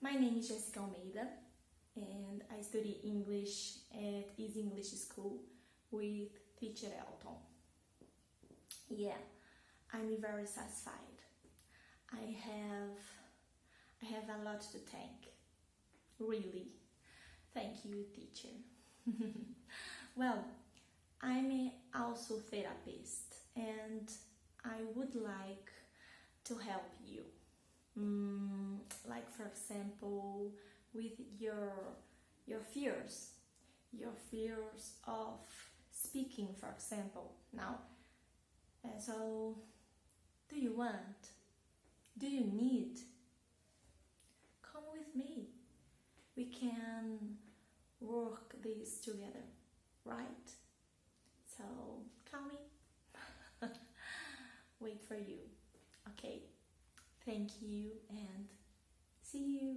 My name is Jessica Almeida and I study English at Easy English School with teacher Elton. Yeah, I'm very satisfied. I have a lot to thank. Really. Thank you, teacher. Well, I'm also therapist and I would like to help you. Like for example, with your fears of speaking, for example. Now, so do you want? Do you need? Come with me. We can work this together, right? So call me. Wait for you. Okay. Thank you and see you.